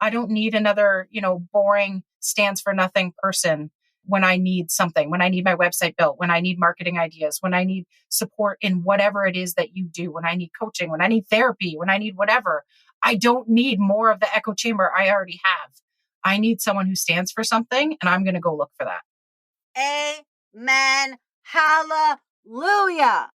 I don't need another, boring stands for nothing person when I need something, when I need my website built, when I need marketing ideas, when I need support in whatever it is that you do, when I need coaching, when I need therapy, when I need whatever. I don't need more of the echo chamber I already have. I need someone who stands for something, and I'm going to go look for that. Amen. Hallelujah.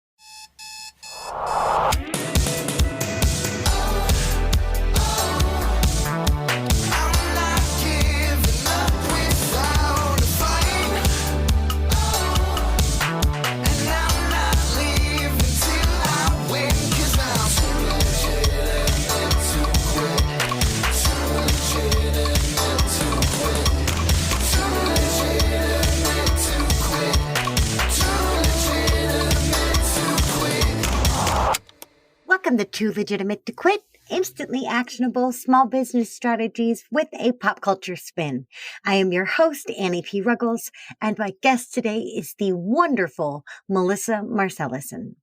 Welcome to Too Legitimate to Quit, instantly actionable small business strategies with a pop culture spin. I am your host, Annie P. Ruggles, and my guest today is the wonderful Melissa Marcelissen.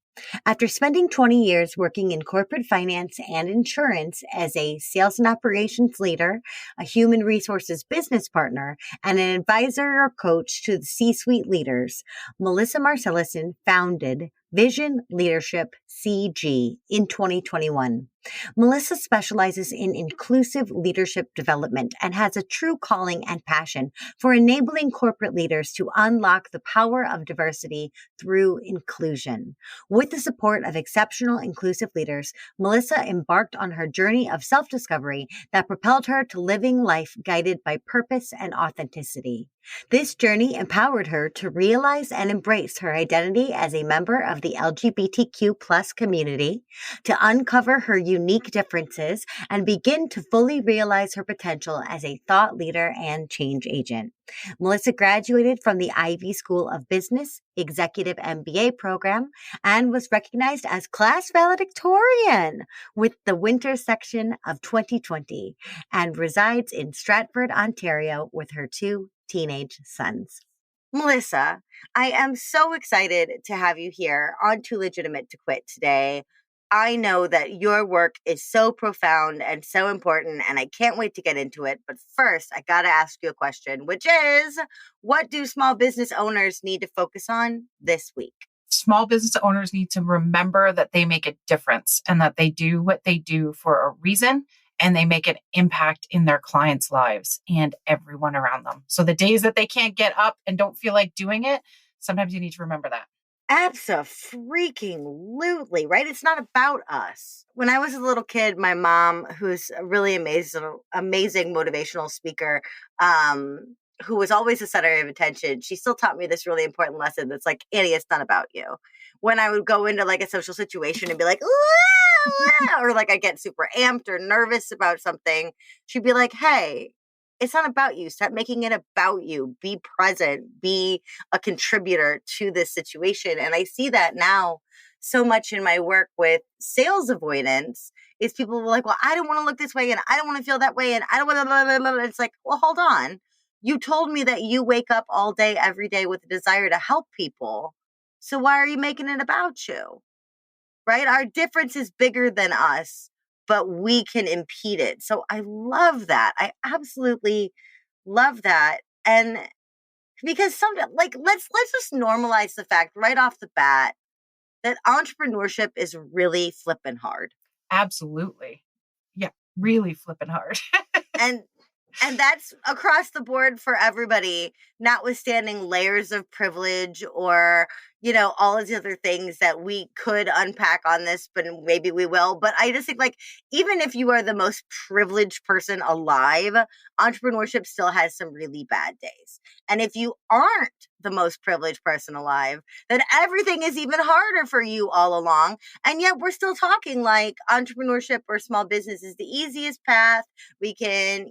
After spending 20 years working in corporate finance and insurance as a sales and operations leader, a human resources business partner, and an advisor or coach to the C-suite leaders, Melissa Marcelissen founded Vision Leadership CG in 2021. Melissa specializes in inclusive leadership development and has a true calling and passion for enabling corporate leaders to unlock the power of diversity through inclusion. With the support of exceptional inclusive leaders, Melissa embarked on her journey of self-discovery that propelled her to living life guided by purpose and authenticity. This journey empowered her to realize and embrace her identity as a member of the LGBTQ plus community, to uncover her unique differences, and begin to fully realize her potential as a thought leader and change agent. Melissa graduated from the Ivy School of Business Executive MBA program and was recognized as class valedictorian with the winter section of 2020 and resides in Stratford, Ontario with her two teenage sons. Melissa, I am so excited to have you here on Too Legitimate to Quit today. I know that your work is so profound and so important, and I can't wait to get into it. But first, I got to ask you a question, which is, what do small business owners need to focus on this week? Small business owners need to remember that they make a difference and that they do what they do for a reason, and they make an impact in their clients' lives and everyone around them. So the days that they can't get up and don't feel like doing it, sometimes you need to remember that. Abso-freaking-lutely, right? It's not about us. When I was a little kid, my mom, who's a really amazing motivational speaker, who was always the center of attention, she still taught me this really important lesson that's like, Annie, it's not about you. When I would go into like a social situation and be like, or like I get super amped or nervous about something, she'd be like, hey, it's not about you. Stop making it about you. Be present. Be a contributor to this situation. And I see that now so much in my work with sales avoidance is people were like, well, I don't want to look this way and I don't want to feel that way. And I don't want to, blah, blah, blah. It's like, well, hold on. You told me that you wake up all day, every day with a desire to help people. So why are you making it about you? Right? Our difference is bigger than us, but we can impede it. So I love that. I absolutely love that. And because let's just normalize the fact right off the bat that entrepreneurship is really flipping hard. Absolutely. Yeah, really flipping hard. And that's across the board for everybody, notwithstanding layers of privilege or, all of the other things that we could unpack on this, but maybe we will. But I just think even if you are the most privileged person alive, entrepreneurship still has some really bad days. And if you aren't the most privileged person alive, then everything is even harder for you all along. And yet we're still talking like entrepreneurship or small business is the easiest path. We can,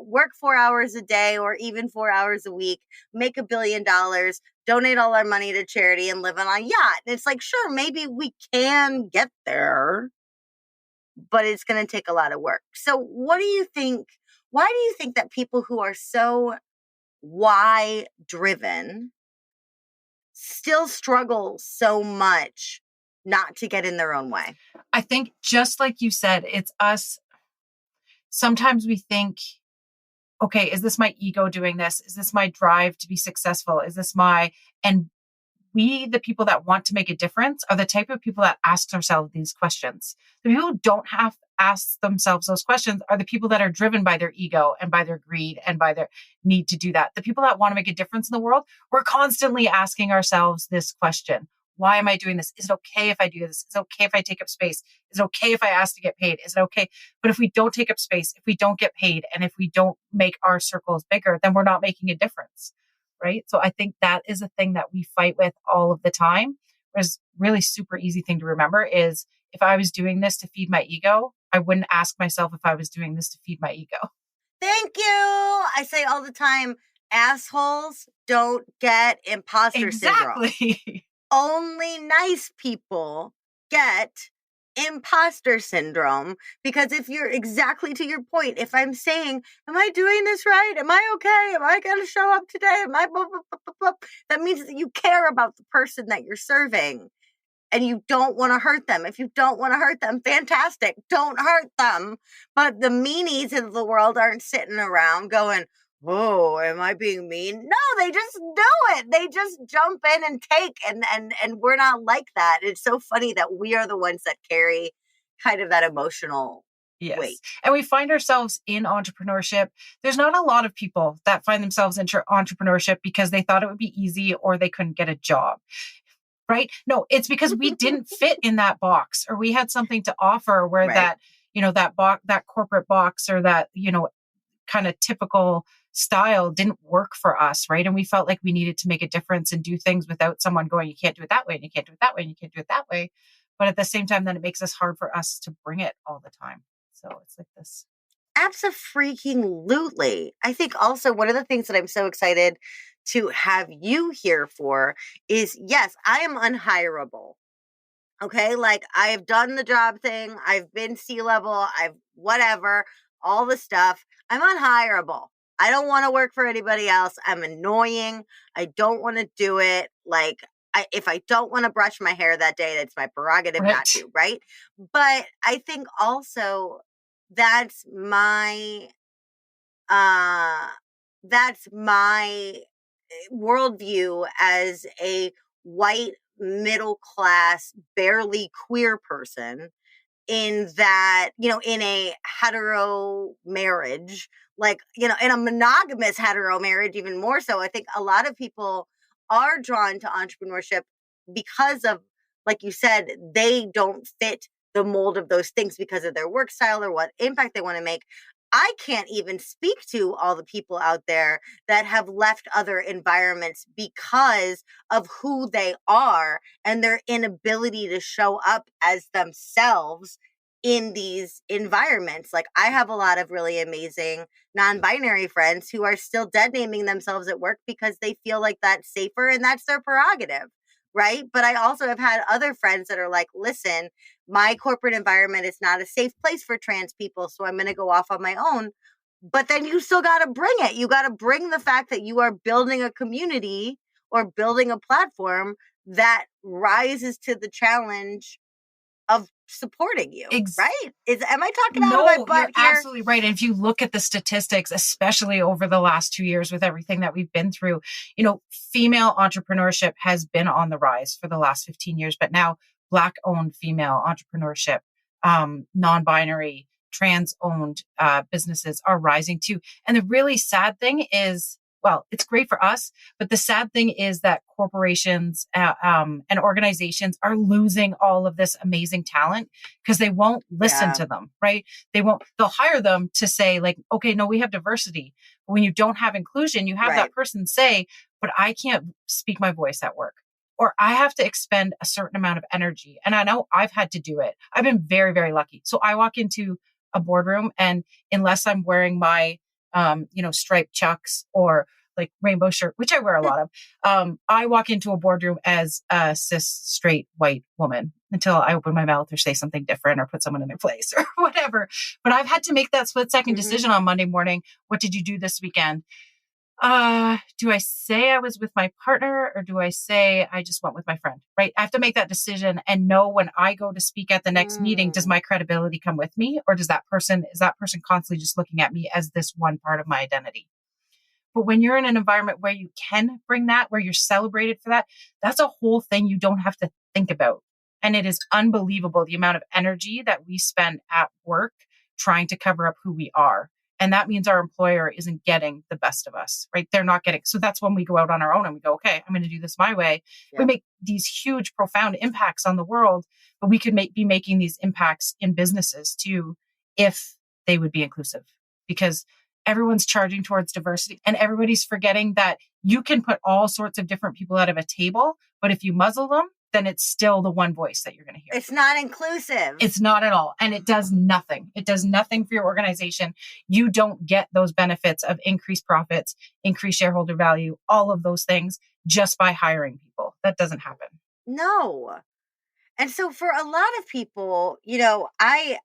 work 4 hours a day or even 4 hours a week, make $1 billion, donate all our money to charity and live on a yacht. And it's like, sure, maybe we can get there, but it's going to take a lot of work. So what do you think? Why do you think that people who are so why driven still struggle so much not to get in their own way? I think just like you said, it's us sometimes we think, okay, is this my ego doing this? Is this my drive to be successful? And we, the people that want to make a difference, are the type of people that ask ourselves these questions. The people who don't have to ask themselves those questions are the people that are driven by their ego and by their greed and by their need to do that. The people that want to make a difference in the world, we're constantly asking ourselves this question. Why am I doing this? Is it okay if I do this? Is it okay if I take up space? Is it okay if I ask to get paid? Is it okay? But if we don't take up space, if we don't get paid, and if we don't make our circles bigger, then we're not making a difference, right? So I think that is a thing that we fight with all of the time. Whereas really super easy thing to remember is, if I was doing this to feed my ego, I wouldn't ask myself if I was doing this to feed my ego. Thank you. I say all the time, assholes don't get imposter syndrome. Exactly. Only nice people get imposter syndrome, because if you're, exactly to your point, if I'm saying, am I doing this right? Am I okay? Am I going to show up today? Am I blah, blah, blah, blah, blah? That means that you care about the person that you're serving and you don't want to hurt them. If you don't want to hurt them, fantastic. Don't hurt them. But the meanies of the world aren't sitting around going, whoa, am I being mean? No, they just do it. They just jump in and take, and we're not like that. It's so funny that we are the ones that carry kind of that emotional weight. And we find ourselves in entrepreneurship. There's not a lot of people that find themselves in entrepreneurship because they thought it would be easy or they couldn't get a job. Right? No, it's because we didn't fit in that box, or we had something to offer where that, that corporate box, or that, kind of typical style didn't work for us, right? And we felt like we needed to make a difference and do things without someone going, you can't do it that way, and you can't do it that way, and you can't do it that way. But at the same time, then it makes us hard for us to bring it all the time. So it's like this. Absolutely. I think also one of the things that I'm so excited to have you here for is, yes, I am unhireable. Okay. Like, I've done the job thing. I've been C-level. I've whatever, all the stuff. I'm unhireable. I don't want to work for anybody else. I'm annoying. I don't want to do it. Like, if I don't want to brush my hair that day, that's my prerogative not to, right? But I think also that's my worldview as a white, middle class, barely queer person, in that, in a hetero marriage, like, in a monogamous hetero marriage, even more so. I think a lot of people are drawn to entrepreneurship because of, like you said, they don't fit the mold of those things because of their work style or what impact they want to make. I can't even speak to all the people out there that have left other environments because of who they are and their inability to show up as themselves in these environments. Like, I have a lot of really amazing non-binary friends who are still dead naming themselves at work because they feel like that's safer and that's their prerogative, right? But I also have had other friends that are like, listen, my corporate environment is not a safe place for trans people, so I'm going to go off on my own. But then you still got to bring it. You got to bring the fact that you are building a community or building a platform that rises to the challenge of supporting you, right? Am I talking out of my butt you're here? Absolutely right. And if you look at the statistics, especially over the last 2 years with everything that we've been through, female entrepreneurship has been on the rise for the last 15 years, but now Black-owned female entrepreneurship, non-binary, trans-owned businesses are rising too. And the really sad thing is, well, it's great for us, but the sad thing is that corporations and organizations are losing all of this amazing talent because they won't listen to them, right? They'll hire them to say, like, okay, no, we have diversity. But when you don't have inclusion, you have that person say, but I can't speak my voice at work, or I have to expend a certain amount of energy. And I know I've had to do it. I've been very, very lucky. So I walk into a boardroom, and unless I'm wearing my striped chucks or like rainbow shirt, which I wear a lot of, I walk into a boardroom as a cis straight white woman until I open my mouth or say something different or put someone in their place or whatever. But I've had to make that split second decision on Monday morning. What did you do this weekend? Do I say I was with my partner or do I say I just went with my friend, right? I have to make that decision and know when I go to speak at the next meeting, does my credibility come with me, or is that person constantly just looking at me as this one part of my identity? But when you're in an environment where you can bring that, where you're celebrated for that, that's a whole thing you don't have to think about. And it is unbelievable the amount of energy that we spend at work trying to cover up who we are. And that means our employer isn't getting the best of us, right? They're not getting. So that's when we go out on our own and we go, okay, I'm going to do this my way. Yeah. We make these huge, profound impacts on the world, but we could be making these impacts in businesses too, if they would be inclusive, because everyone's charging towards diversity and everybody's forgetting that you can put all sorts of different people out of a table, but if you muzzle them, then it's still the one voice that you're going to hear. It's not inclusive. It's not at all. And it does nothing. It does nothing for your organization. You don't get those benefits of increased profits, increased shareholder value, all of those things just by hiring people. That doesn't happen. No. And so for a lot of people, I've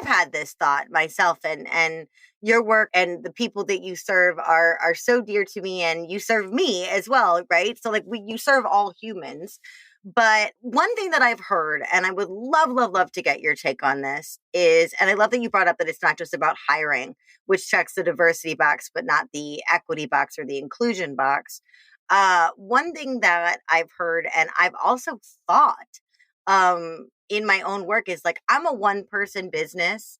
had this thought myself, and your work and the people that you serve are so dear to me, and you serve me as well, right? So you serve all humans. But one thing that I've heard, and I would love to get your take on this is, and I love that you brought up that it's not just about hiring, which checks the diversity box, but not the equity box or the inclusion box. One thing that I've heard, and I've also thought, in my own work is I'm a one-person business.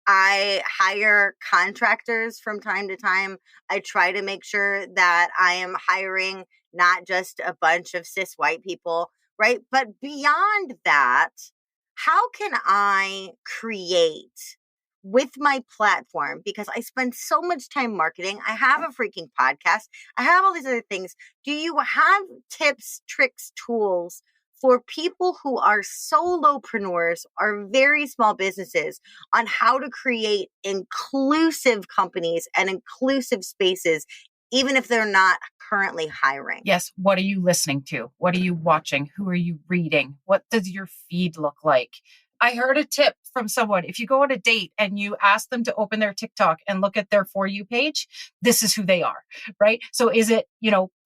I hire contractors from time to time. I try to make sure that I am hiring not just a bunch of cis white people, right? But beyond that, how can I create with my platform? Because I spend so much time marketing. I have a freaking podcast. I have all these other things. Do you have tips, tricks, tools for people who are solopreneurs or very small businesses on how to create inclusive companies and inclusive spaces, even if they're not currently hiring? Yes. What are you listening to? What are you watching? Who are you reading? What does your feed look like? I heard a tip from someone. If you go on a date and you ask them to open their TikTok and look at their For You page, this is who they are, right? So is it,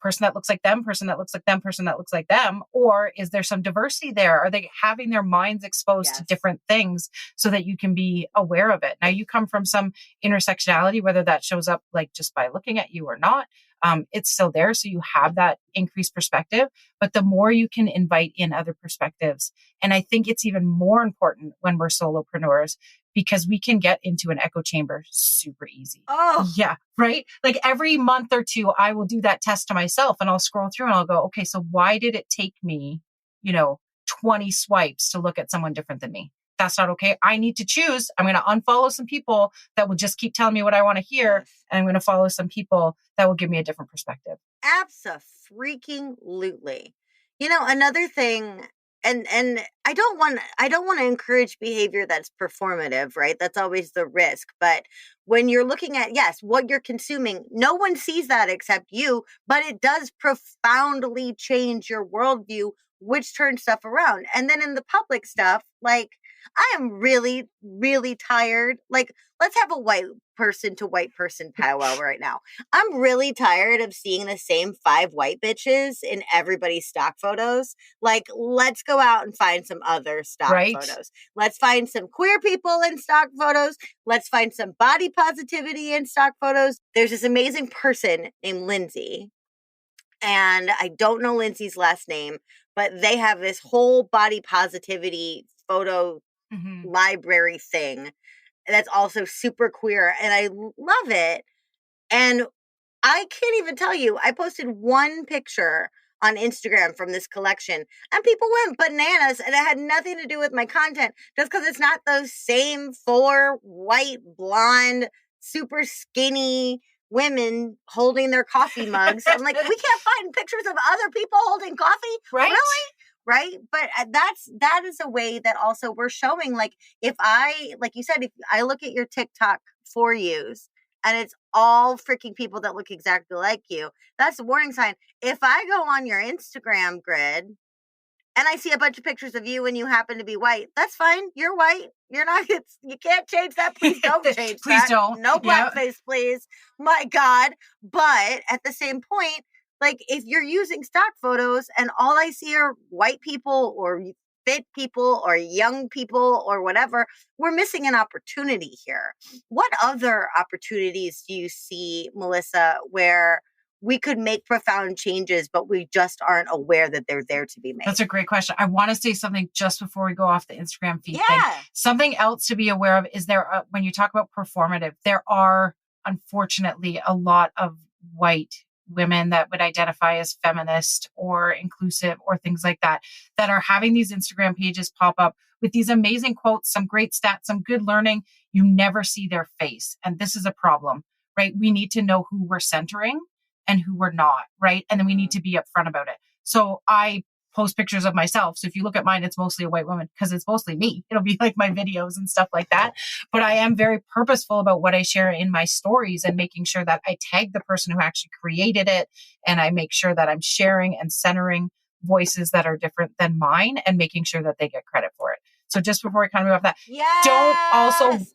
person that looks like them, person that looks like them, person that looks like them? Or is there some diversity there? Are they having their minds exposed to different things so that you can be aware of it? Now, you come from some intersectionality, whether that shows up just by looking at you or not. It's still there. So you have that increased perspective, but the more you can invite in other perspectives. And I think it's even more important when we're solopreneurs because we can get into an echo chamber super easy. Oh, yeah. Right. Every month or two, I will do that test to myself and I'll scroll through and I'll go, okay, so why did it take me, 20 swipes to look at someone different than me? That's not okay. I need to choose. I'm going to unfollow some people that will just keep telling me what I want to hear. And I'm going to follow some people that will give me a different perspective. Abso-freaking-lutely. Another thing, and I don't want to encourage behavior that's performative, right? That's always the risk. But when you're looking at, yes, what you're consuming, no one sees that except you, but it does profoundly change your worldview, which turns stuff around. And then in the public stuff, I am really, really tired. Let's have a white person to white person powwow right now. I'm really tired of seeing the same 5 white bitches in everybody's stock photos. Let's go out and find some other stock photos. Let's find some queer people in stock photos. Let's find some body positivity in stock photos. There's this amazing person named Lindsay. And I don't know Lindsay's last name, but they have this whole body positivity photo library thing that's also super queer. And I love it. And I can't even tell you, I posted one picture on Instagram from this collection and people went bananas, and it had nothing to do with my content just because it's not those same 4 white, blonde, super skinny women holding their coffee mugs. I'm we can't find pictures of other people holding coffee? Right. Really? Right. But that is a way that also we're showing, if I, like you said, if I look at your TikTok For Yous and it's all freaking people that look exactly like you, that's a warning sign. If I go on your Instagram grid and I see a bunch of pictures of you and you happen to be white, that's fine. You're white. You're not, you can't change that. Please don't change Please that. don't. No Yeah. blackface, please. My God. But at the same point, like if you're using stock photos and all I see are white people or fit people or young people or whatever, we're missing an opportunity here. What other opportunities do you see, Melissa, where we could make profound changes, but we just aren't aware that they're there to be made? That's a great question. I want to say something just before we go off the Instagram feed thing. Yeah. Something else to be aware of is when you talk about performative, there are unfortunately a lot of white women that would identify as feminist or inclusive or things like that are having these Instagram pages pop up with these amazing quotes, some great stats, some good learning. You never see their face. And this is a problem, right? We need to know who we're centering and who we're not, right? And then we need to be upfront about it. So I post pictures of myself. So if you look at mine, it's mostly a white woman because it's mostly me. It'll be like my videos and stuff like that. But I am very purposeful about what I share in my stories and making sure that I tag the person who actually created it. And I make sure that I'm sharing and centering voices that are different than mine and making sure that they get credit for it. So just before we kind of move off that, don't also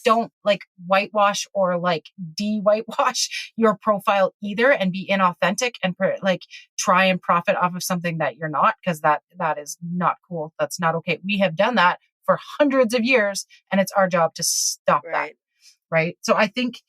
don't like whitewash or like de-whitewash your profile either and be inauthentic and like try and profit off of something that you're not, because that is not cool. That's not okay. We have done that for hundreds of years and it's our job to stop that. Right. So I think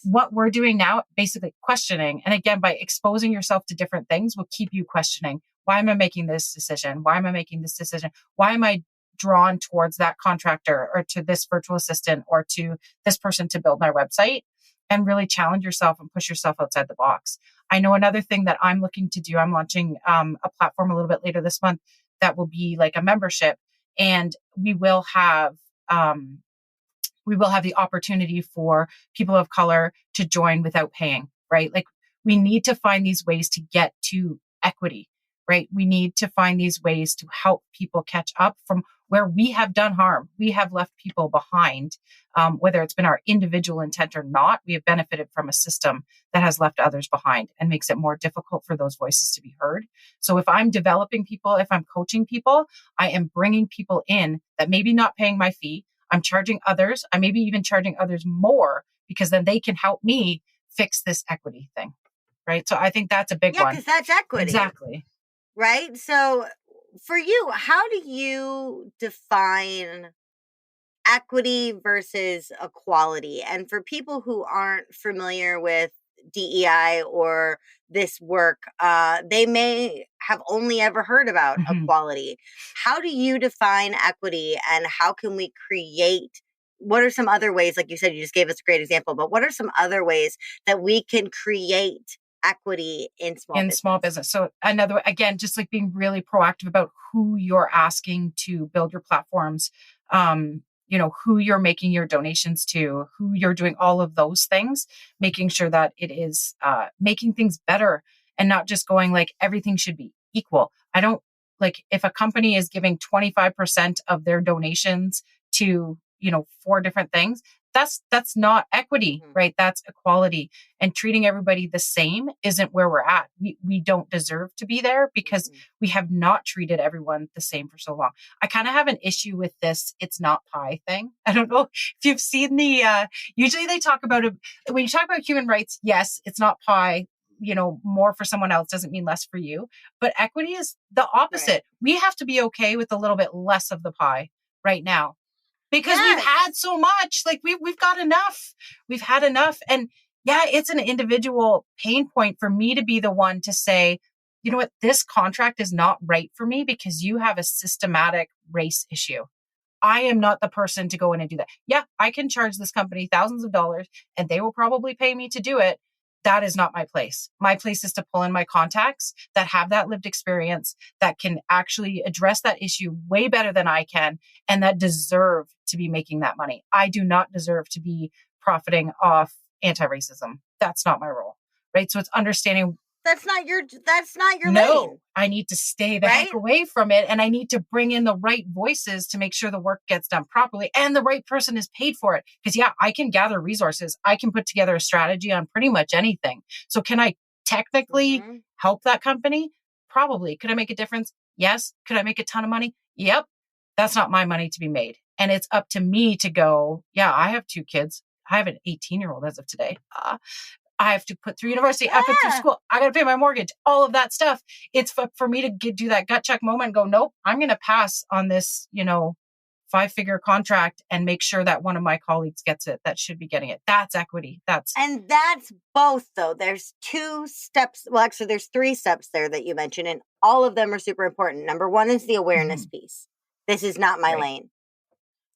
what we're doing now, basically questioning. And again, by exposing yourself to different things will keep you questioning. Why am I making this decision? Why am I making this decision? Why am I drawn towards that contractor or to this virtual assistant or to this person to build my website? And really challenge yourself and push yourself outside the box. I know another thing that I'm looking to do, I'm launching a platform a little bit later this month that will be like a membership, and we will have the opportunity for people of color to join without paying, right? Like we need to find these ways to get to equity, right? We need to find these ways to help people catch up from where we have done harm. We have left people behind, whether it's been our individual intent or not. We have benefited from a system that has left others behind and makes it more difficult for those voices to be heard. So if I'm developing people, if I'm coaching people, I am bringing people in that maybe not paying my fee. I'm charging others. I may be even charging others more because then they can help me fix this equity thing, right? So I think that's a big one. Yeah, because that's equity. Exactly. Right? So for you, how do you define equity versus equality? And for people who aren't familiar with DEI or this work, they may have only ever heard about equality. How do you define equity and how can we create? What are some other ways, like you said, you just gave us a great example, but what are some other ways that we can create equity in small business? So another, again, just like being really proactive about who you're asking to build your platforms, who you're making your donations to, who you're doing all of those things, making sure that it is making things better and not just going like everything should be equal. I don't like if a company is giving 25% of their donations to, 4 different things, that's not equity, right? That's equality. And treating everybody the same isn't where we're at. We don't deserve to be there because we have not treated everyone the same for so long. I kind of have an issue with this "it's not pie" thing. I don't know if you've seen usually they talk about it when you talk about human rights. Yes, it's not pie. More for someone else doesn't mean less for you. But equity is the opposite. Right. We have to be okay with a little bit less of the pie right now. Because we've had so much, like we've got enough. We've had enough. And yeah, it's an individual pain point for me to be the one to say, you know what, this contract is not right for me because you have a systematic race issue. I am not the person to go in and do that. Yeah, I can charge this company thousands of dollars and they will probably pay me to do it. That is not my place. My place is to pull in my contacts that have that lived experience, that can actually address that issue way better than I can, and that deserve to be making that money. I do not deserve to be profiting off anti-racism. That's not my role, right? So it's understanding that's not your lane. I need to stay the heck away from it. And I need to bring in the right voices to make sure the work gets done properly and the right person is paid for it. Because I can gather resources. I can put together a strategy on pretty much anything. So can I technically help that company? Probably. Could I make a difference? Yes. Could I make a ton of money? Yep. That's not my money to be made. And it's up to me to go, yeah, I have 2 kids. I have an 18-year-old as of today. I have to put through university. I have to put through school. I got to pay my mortgage, all of that stuff. It's for me to do that gut check moment and go, nope, I'm going to pass on this, 5-figure contract and make sure that one of my colleagues gets it that should be getting it. That's equity. And that's both, though. There's 2 steps. Well, actually, there's 3 steps there that you mentioned, and all of them are super important. Number 1 is the awareness piece. This is not my lane.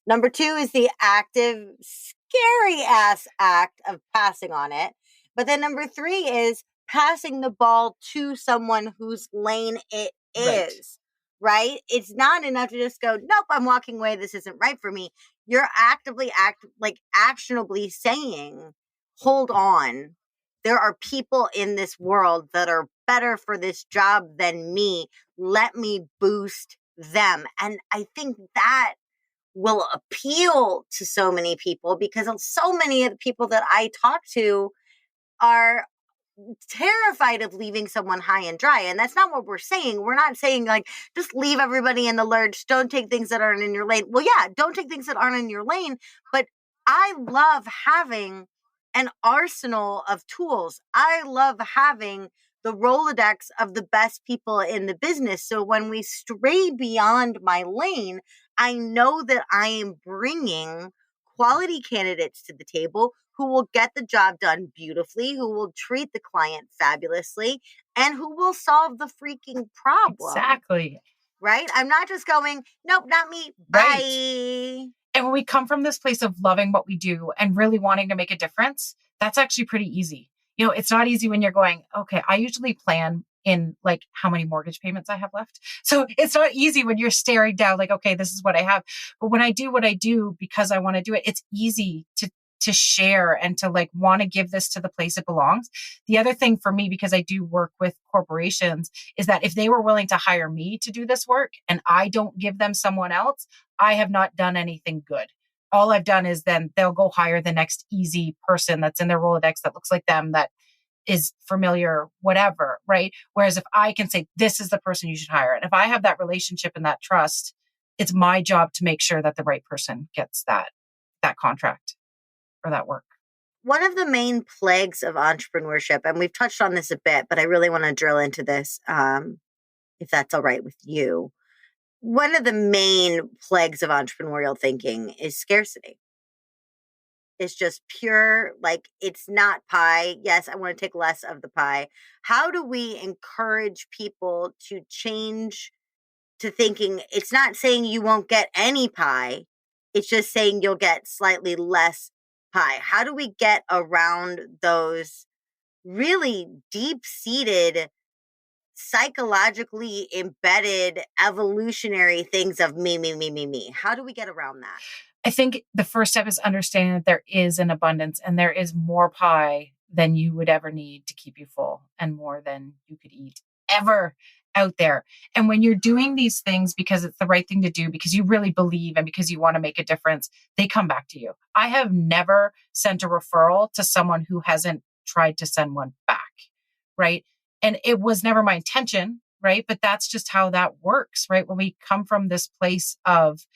Number 2 is the active, scary ass act of passing on it. But then number 3 is passing the ball to someone whose lane it is, right? It's not enough to just go, nope, I'm walking away. This isn't right for me. You're actionably saying, hold on. There are people in this world that are better for this job than me. Let me boost them. And I think that will appeal to so many people, because so many of the people that I talk to are terrified of leaving someone high and dry. And that's not what we're saying. We're not saying like, just leave everybody in the lurch. Don't take things that aren't in your lane. Well, yeah, don't take things that aren't in your lane. But I love having an arsenal of tools. I love having the Rolodex of the best people in the business. So when we stray beyond my lane, I know that I am bringing quality candidates to the table who will get the job done beautifully, who will treat the client fabulously, and who will solve the freaking problem. Exactly. Right? I'm not just going, nope, not me. Bye. And when we come from this place of loving what we do and really wanting to make a difference, that's actually pretty easy. It's not easy when you're going, okay, I usually plan in like how many mortgage payments I have left. So it's not easy when you're staring down like, okay, this is what I have. But when I do what I do because I want to do it, it's easy to share and to like want to give this to the place it belongs. The other thing for me, because I do work with corporations, is that if they were willing to hire me to do this work and I don't give them someone else, I have not done anything good. All I've done is then they'll go hire the next easy person that's in their Rolodex that looks like them, that is familiar, whatever, right? Whereas if I can say, this is the person you should hire. And if I have that relationship and that trust, it's my job to make sure that the right person gets that contract or that work. One of the main plagues of entrepreneurship, and we've touched on this a bit, but I really want to drill into this, if that's all right with you. One of the main plagues of entrepreneurial thinking is scarcity. It's just pure, like, it's not pie. Yes, I want to take less of the pie. How do we encourage people to change to thinking it's not saying you won't get any pie, it's just saying you'll get slightly less pie? How do we get around those really deep-seated, psychologically embedded, evolutionary things of me, me, me, me, me? How do we get around that? I think the first step is understanding that there is an abundance and there is more pie than you would ever need to keep you full and more than you could eat ever out there. And when you're doing these things because it's the right thing to do, because you really believe and because you want to make a difference, they come back to you. I have never sent a referral to someone who hasn't tried to send one back, right? And it was never my intention, right? But that's just how that works, right? When we come from this place of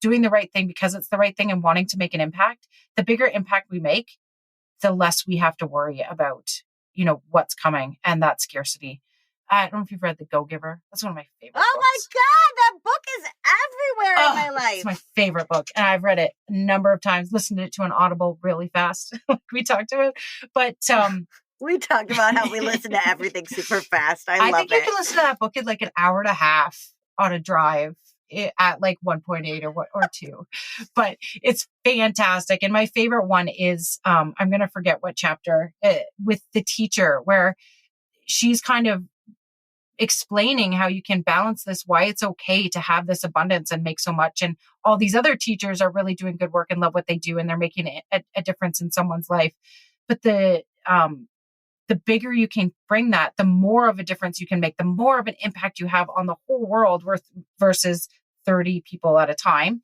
doing the right thing because it's the right thing and wanting to make an impact, the bigger impact we make, the less we have to worry about, what's coming and that scarcity. I don't know if you've read The Go-Giver. That's one of my favorite books. Oh my God, that book is everywhere in my life. It's my favorite book. And I've read it a number of times, listened to it to an Audible really fast. We talked to it. But we talked about how we listen to everything super fast. I love it. I think you can listen to that book in like an hour and a half on a drive at like 1.8 or 2. But it's fantastic. And my favorite one is, I'm going to forget what chapter, with the teacher, where she's kind of explaining how you can balance this, why it's okay to have this abundance and make so much. And all these other teachers are really doing good work and love what they do. And they're making a difference in someone's life. But the bigger you can bring that, the more of a difference you can make, the more of an impact you have on the whole world versus 30 people at a time.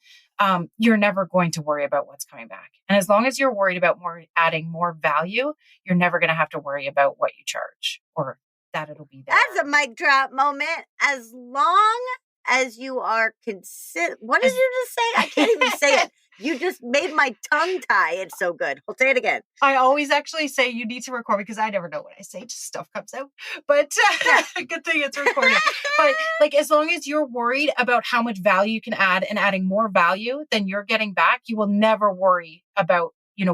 You're never going to worry about what's coming back. And as long as you're worried about adding more value, you're never going to have to worry about what you charge or that it'll be there. That's a mic drop moment. As long as you are what did you just say? I can't even say it. You just made my tongue tie. It's so good. I'll say it again. I always actually say you need to record because I never know what I say. Just stuff comes out. But good thing it's recorded. But like, as long as you're worried about how much value you can add and adding more value than you're getting back, you will never worry about,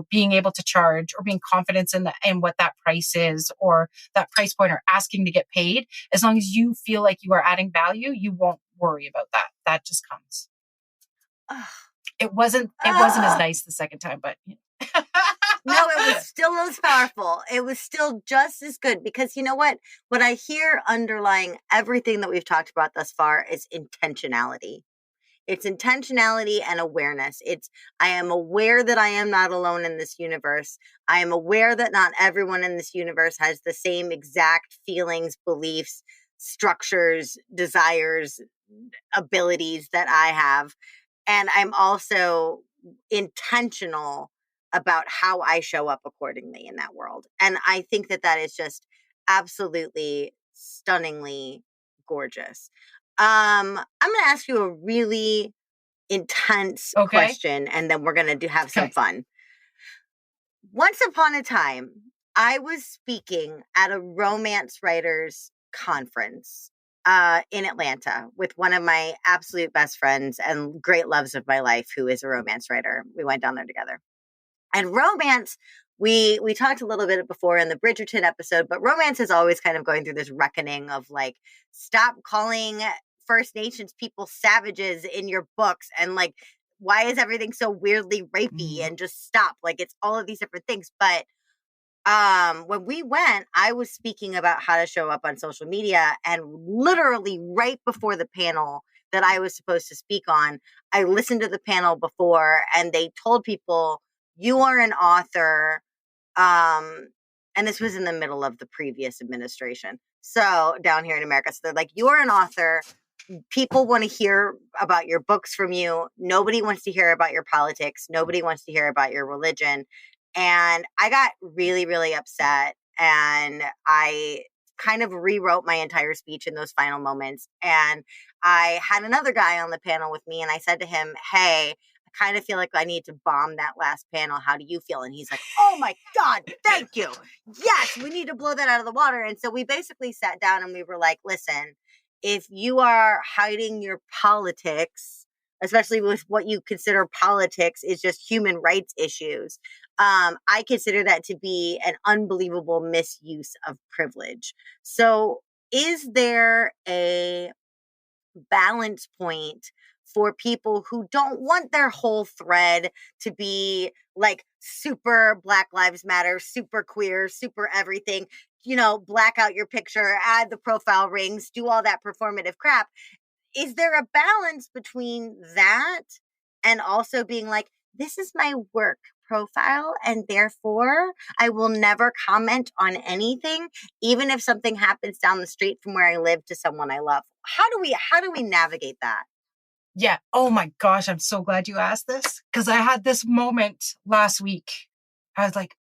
being able to charge or being confident in what that price is or that price point or asking to get paid. As long as you feel like you are adding value, you won't worry about that. That just comes. It wasn't as nice the second time, but no, it was still as powerful. It was still just as good because you know what? What I hear underlying everything that we've talked about thus far is intentionality. It's intentionality and awareness. I am aware that I am not alone in this universe. I am aware that not everyone in this universe has the same exact feelings, beliefs, structures, desires, abilities that I have. And I'm also intentional about how I show up accordingly in that world. And I think that is just absolutely stunningly gorgeous. I'm going to ask you a really intense question, and then we're going to have some fun. Once upon a time, I was speaking at a romance writers conference in Atlanta with one of my absolute best friends and great loves of my life, who is a romance writer. We went down there together. And romance, we talked a little bit before in the Bridgerton episode, but romance is always kind of going through this reckoning of like, stop calling First Nations people savages in your books. And like, why is everything so weirdly rapey? And just stop. Like, it's all of these different things. But when we went, I was speaking about how to show up on social media, and literally right before the panel that I was supposed to speak on, I listened to the panel before, and they told people, you are an author. And this was in the middle of the previous administration. So down here in America, so they're like, you are an author. People want to hear about your books from you. Nobody wants to hear about your politics. Nobody wants to hear about your religion. And I got really, really upset. And I kind of rewrote my entire speech in those final moments. And I had another guy on the panel with me, and I said to him, hey, I kind of feel like I need to bomb that last panel. How do you feel? And he's like, oh my God, thank you. Yes, we need to blow that out of the water. And so we basically sat down and we were like, listen, if you are hiding your politics, especially with what you consider politics is just human rights issues, I consider that to be an unbelievable misuse of privilege. So is there a balance point for people who don't want their whole thread to be like super Black Lives Matter, super queer, super everything, black out your picture, add the profile rings, do all that performative crap? Is there a balance between that and also being like, this is my work profile, and therefore I will never comment on anything, even if something happens down the street from where I live to someone I love? How do we navigate that? Yeah. Oh my gosh. I'm so glad you asked this, because I had this moment last week. I was like,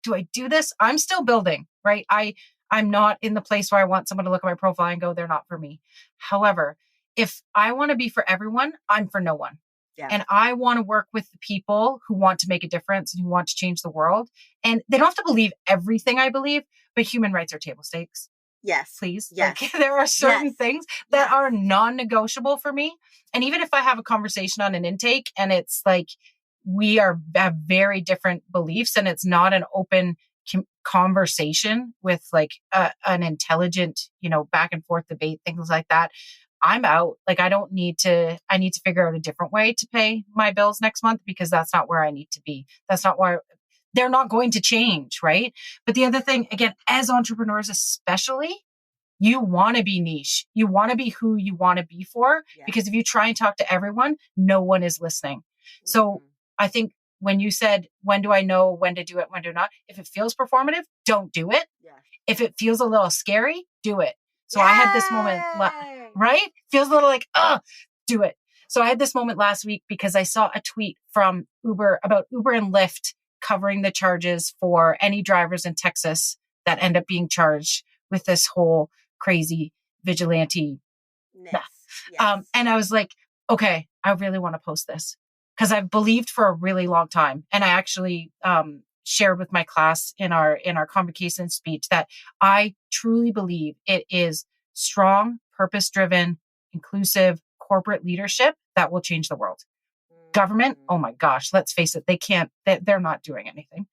do I do this? I'm still building, right? I'm not in the place where I want someone to look at my profile and go, they're not for me. However, if I want to be for everyone, I'm for no one. Yeah. And I want to work with the people who want to make a difference and who want to change the world. And they don't have to believe everything I believe, but human rights are table stakes. Yes. Please. Yes. Like, there are certain things that are non-negotiable for me. And even if I have a conversation on an intake and it's like, we have very different beliefs and it's not an open conversation with like an intelligent, back and forth debate, things like that, I'm out. Like, I need to figure out a different way to pay my bills next month, because that's not where I need to be. That's not where they're not going to change. Right. But the other thing, again, as entrepreneurs, especially, you want to be niche. You want to be who you want to be for, because if you try and talk to everyone, no one is listening. Mm-hmm. So I think when you said, when do I know when to do it, when to not? If it feels performative, don't do it. Yeah. If it feels a little scary, do it. So I had this moment, right? Feels a little like, do it. So I had this moment last week because I saw a tweet from Uber about Uber and Lyft covering the charges for any drivers in Texas that end up being charged with this whole crazy vigilante Yes. And I was like, okay, I really want to post this because I've believed for a really long time. And I actually shared with my class in our convocation speech that I truly believe it is strong, purpose-driven, inclusive corporate leadership that will change the world. Government, oh my gosh, let's face it, they're not doing anything.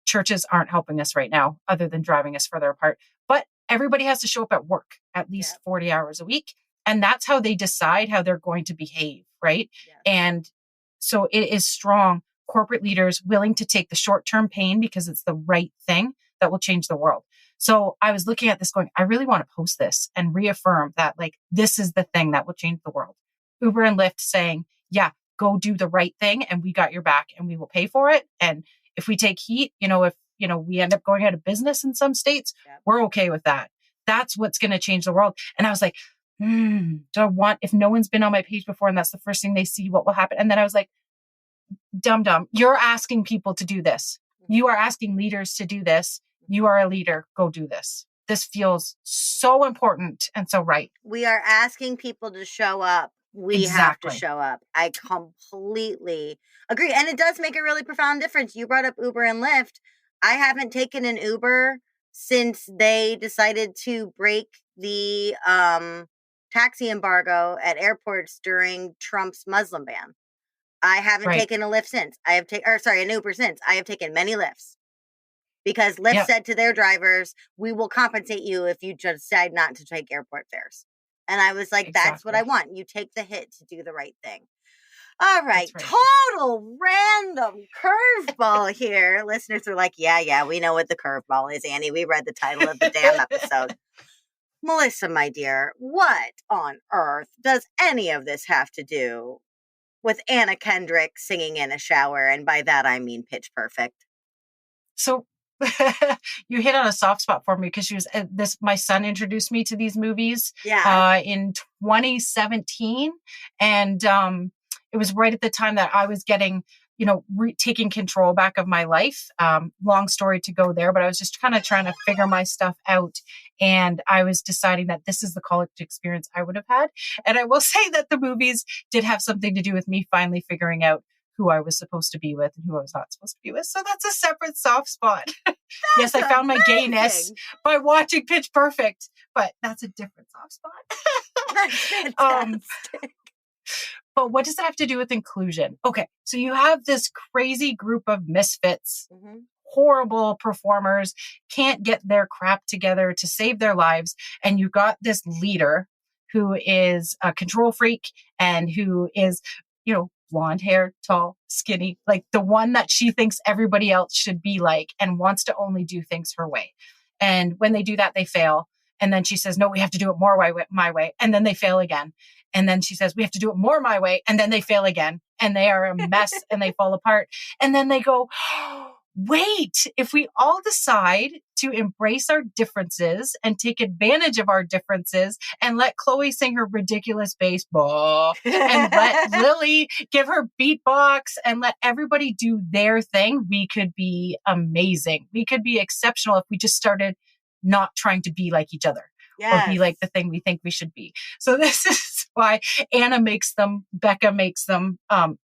Churches aren't helping us right now other than driving us further apart. But everybody has to show up at work at least 40 hours a week. And that's how they decide how they're going to behave, right? And so it is strong corporate leaders willing to take the short-term pain because it's the right thing that will change the world. So I was looking at this going, I really want to post this and reaffirm that like, this is the thing that will change the world. Uber and Lyft saying, yeah, go do the right thing and we got your back and we will pay for it. And if we take heat, if, we end up going out of business in some states, we're okay with that. That's what's going to change the world. And I was like, do I want, if no one's been on my page before and that's the first thing they see, what will happen? And then I was like, dum, you're asking people to do this. You are asking leaders to do this. You are a leader. Go do this. This feels so important and so right. We are asking people to show up. We have to show up. I completely agree. And it does make a really profound difference. You brought up Uber and Lyft. I haven't taken an Uber since they decided to break the taxi embargo at airports during Trump's Muslim ban. I haven't taken a Lyft since. An Uber since. I have taken many Lyfts. Because Lyft said to their drivers, we will compensate you if you just decide not to take airport fares. And I was like, that's what I want. You take the hit to do the right thing. All right. Total random curveball here. Listeners are like, yeah, we know what the curveball is, Annie. We read the title of the damn episode. Melissa, my dear, what on earth does any of this have to do with Anna Kendrick singing in a shower? And by that, I mean Pitch Perfect. So you hit on a soft spot for me because my son introduced me to these movies in 2017. And it was right at the time that I was getting, taking control back of my life. Long story to go there, but I was just kind of trying to figure my stuff out. And I was deciding that this is the college experience I would have had. And I will say that the movies did have something to do with me finally figuring out who I was supposed to be with and who I was not supposed to be with. So that's a separate soft spot. Yes, I found my gayness by watching Pitch Perfect, but that's a different soft spot. That's fantastic. But what does it have to do with inclusion? Okay, so you have this crazy group of misfits, horrible performers, can't get their crap together to save their lives. And you've got this leader who is a control freak and who is, blonde hair, tall, skinny, like the one that she thinks everybody else should be like and wants to only do things her way. And when they do that, they fail. And then she says, no, we have to do it more my way. And then they fail again. And then she says, we have to do it more my way. And then they fail again. And they are a mess and they fall apart. And then they go, wait, if we all decide to embrace our differences and take advantage of our differences and let Chloe sing her ridiculous bass ball and let Lily give her beatbox and let everybody do their thing, we could be amazing. We could be exceptional if we just started not trying to be like each other or be like the thing we think we should be. So this is why Anna makes them, Becca makes them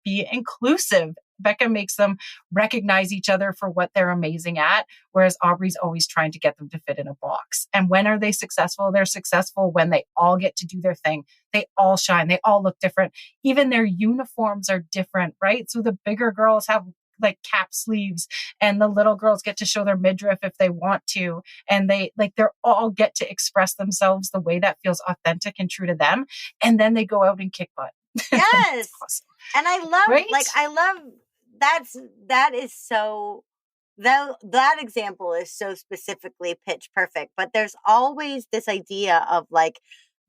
be inclusive. Becca makes them recognize each other for what they're amazing at, whereas Aubrey's always trying to get them to fit in a box. And when are they successful? They're successful when they all get to do their thing. They all shine. They all look different. Even their uniforms are different, right? So the bigger girls have like cap sleeves and the little girls get to show their midriff if they want to. And they're all get to express themselves the way that feels authentic and true to them. And then they go out and kick butt. Yes. Awesome. And I love, that example is so specifically Pitch Perfect, but there's always this idea of like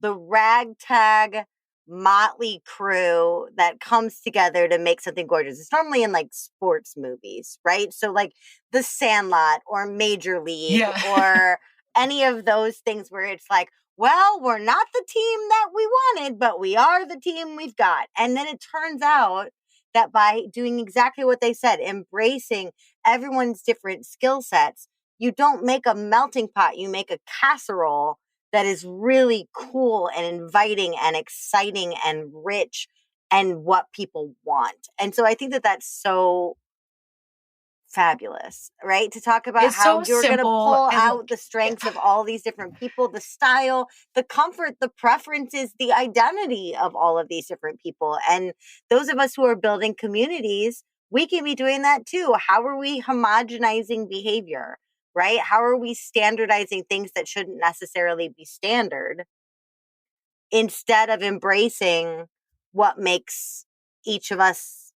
the ragtag motley crew that comes together to make something gorgeous. It's normally in like sports movies, right? So like The Sandlot or Major League or any of those things where it's like, well, we're not the team that we wanted, but we are the team we've got. And then it turns out that by doing exactly what they said, embracing everyone's different skill sets, you don't make a melting pot, you make a casserole that is really cool and inviting and exciting and rich and what people want. And so I think that that's so fabulous, right? To talk about It's how so you're going to simple pull and out the strengths of all these different people, the style, the comfort, the preferences, the identity of all of these different people. And those of us who are building communities, we can be doing that too. How are we homogenizing behavior, right? How are we standardizing things that shouldn't necessarily be standard instead of embracing what makes each of us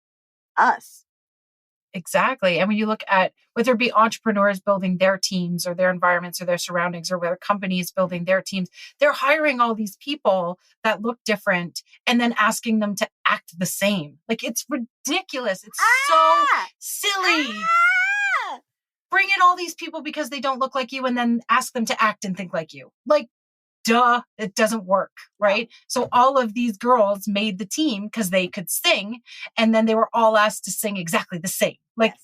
us? Exactly. And when you look at whether it be entrepreneurs building their teams or their environments or their surroundings, or whether companies building their teams, they're hiring all these people that look different and then asking them to act the same. Like, it's ridiculous. It's so silly. Bring in all these people because they don't look like you and then ask them to act and think like you. Like, duh, it doesn't work, right? So all of these girls made the team because they could sing, and then they were all asked to sing exactly the same. Like,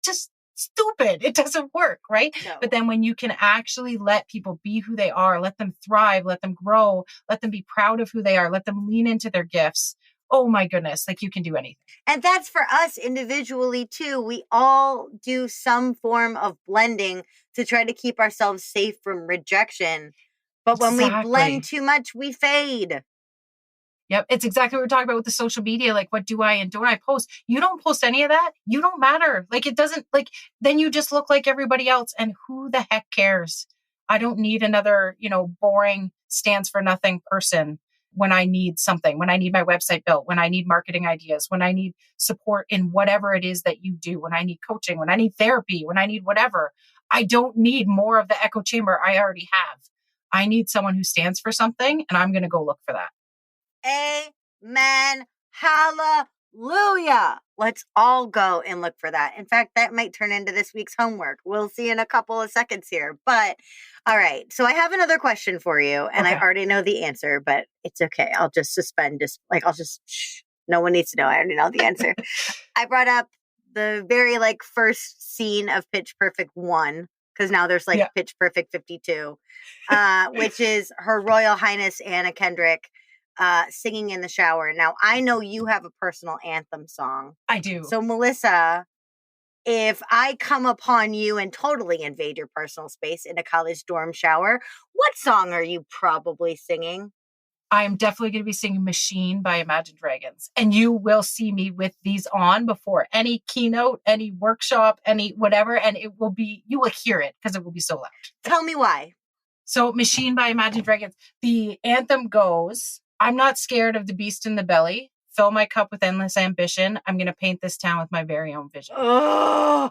just stupid. It doesn't work, right? No. But then when you can actually let people be who they are, let them thrive, let them grow, let them be proud of who they are, let them lean into their gifts. Oh my goodness, like, you can do anything. And that's for us individually too. We all do some form of blending to try to keep ourselves safe from rejection. But when we blend too much, we fade. Yep. It's exactly what we're talking about with the social media. Like, what do I and don't I post? You don't post any of that. You don't matter. Like, it doesn't, like, then you just look like everybody else. And who the heck cares? I don't need another, boring stands for nothing person when I need something, when I need my website built, when I need marketing ideas, when I need support in whatever it is that you do, when I need coaching, when I need therapy, when I need whatever. I don't need more of the echo chamber I already have. I need someone who stands for something, and I'm going to go look for that. Amen. Hallelujah. Let's all go and look for that. In fact, that might turn into this week's homework. We'll see in a couple of seconds here. But all right. So I have another question for you, and I already know the answer, but it's okay. I'll just suspend. No one needs to know. I already know the answer. I brought up the very first scene of Pitch Perfect 1. Because now there's Pitch Perfect 52, which is Her Royal Highness Anna Kendrick singing in the shower. Now, I know you have a personal anthem song. I do. So, Melissa, if I come upon you and totally invade your personal space in a college dorm shower, what song are you probably singing? I'm definitely going to be singing Machine by Imagine Dragons. And you will see me with these on before any keynote, any workshop, any whatever. And you will hear it because it will be so loud. Tell me why. So Machine by Imagine Dragons, the anthem goes, I'm not scared of the beast in the belly. Fill my cup with endless ambition. I'm going to paint this town with my very own vision.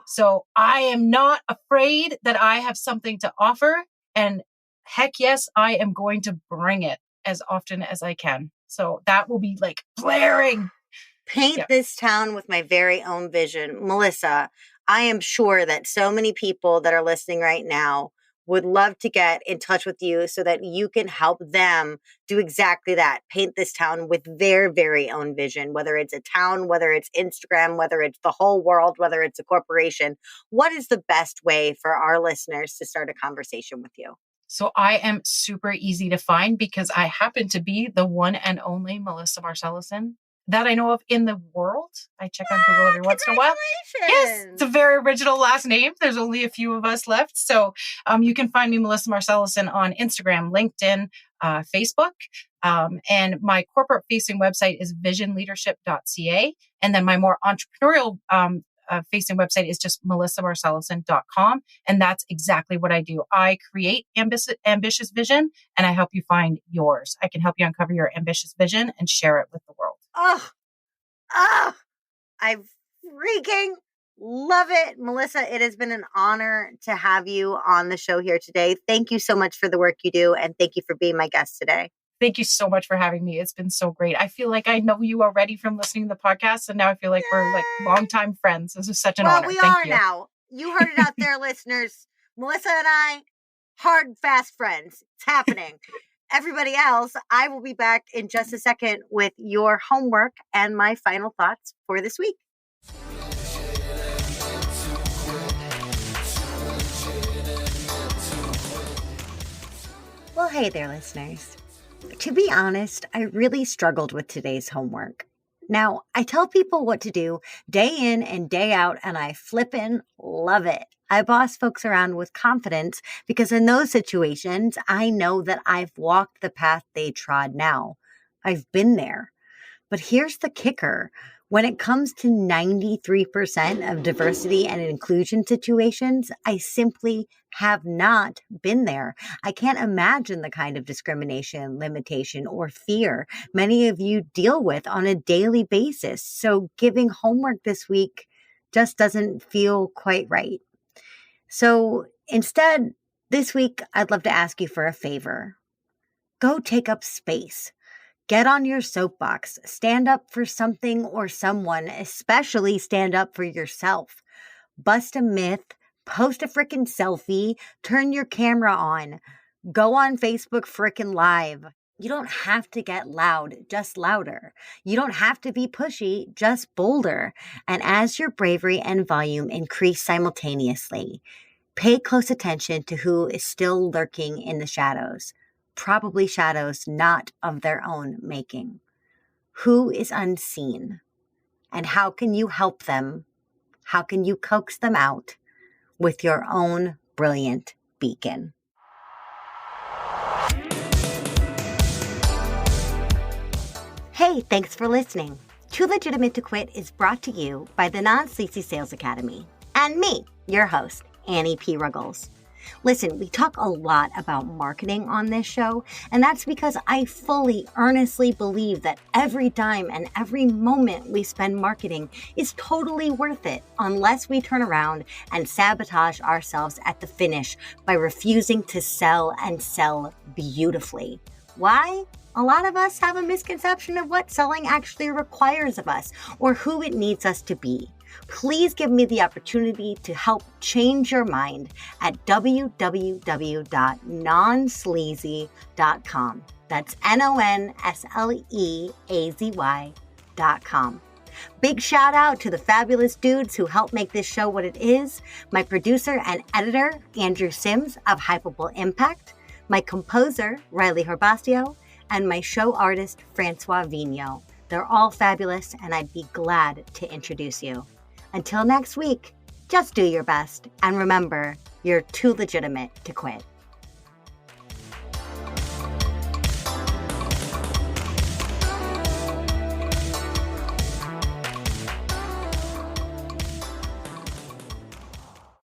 So I am not afraid that I have something to offer. And heck yes, I am going to bring it as often as I can. So that will be blaring. Paint this town with my very own vision. Melissa, I am sure that so many people that are listening right now would love to get in touch with you so that you can help them do exactly that. Paint this town with their very own vision, whether it's a town, whether it's Instagram, whether it's the whole world, whether it's a corporation. What is the best way for our listeners to start a conversation with you? So I am super easy to find because I happen to be the one and only Melissa Marcelissen that I know of in the world. I check on Google every once in a while. Yes, it's a very original last name. There's only a few of us left. So you can find me, Melissa Marcelissen, on Instagram, LinkedIn, Facebook. And my corporate facing website is visionleadership.ca. And then my more entrepreneurial facing website is just melissamarcelissen.com. And that's exactly what I do. I create ambitious vision and I help you find yours. I can help you uncover your ambitious vision and share it with the world. I freaking love it. Melissa, it has been an honor to have you on the show here today. Thank you so much for the work you do. And thank you for being my guest today. Thank you so much for having me. It's been so great. I feel like I know you already from listening to the podcast. And now I feel like we're longtime friends. This is such an honor. Well, we Thank are you. now. You heard it out there, listeners. Melissa and I, hard, fast friends. It's happening. Everybody else, I will be back in just a second with your homework and my final thoughts for this week. Well, hey there, listeners. To be honest, I really struggled with today's homework. Now, I tell people what to do day in and day out, and I flippin' love it. I boss folks around with confidence because in those situations, I know that I've walked the path they trod now. I've been there. But here's the kicker. When it comes to 93% of diversity and inclusion situations, I simply have not been there. I can't imagine the kind of discrimination, limitation, or fear many of you deal with on a daily basis. So giving homework this week just doesn't feel quite right. So instead, this week, I'd love to ask you for a favor. Go take up space. Get on your soapbox, stand up for something or someone, especially stand up for yourself. Bust a myth, post a frickin' selfie, turn your camera on, go on Facebook frickin' live. You don't have to get loud, just louder. You don't have to be pushy, just bolder. And as your bravery and volume increase simultaneously, pay close attention to who is still lurking in the shadows. Probably shadows not of their own making. Who is unseen? And how can you help them? How can you coax them out with your own brilliant beacon? Hey, thanks for listening. Too Legitimate to Quit is brought to you by the Non-Sleazy Sales Academy and me, your host, Annie P. Ruggles. Listen, we talk a lot about marketing on this show, and that's because I fully, earnestly believe that every dime and every moment we spend marketing is totally worth it unless we turn around and sabotage ourselves at the finish by refusing to sell and sell beautifully. Why? A lot of us have a misconception of what selling actually requires of us or who it needs us to be. Please give me the opportunity to help change your mind at www.nonsleazy.com. That's NONSLEAZY.com. Big shout out to the fabulous dudes who help make this show what it is. My producer and editor, Andrew Sims of Hypable Impact, my composer, Riley Herbastio, and my show artist, Francois Vigneault. They're all fabulous, and I'd be glad to introduce you. Until next week, just do your best, and remember, you're too legitimate to quit.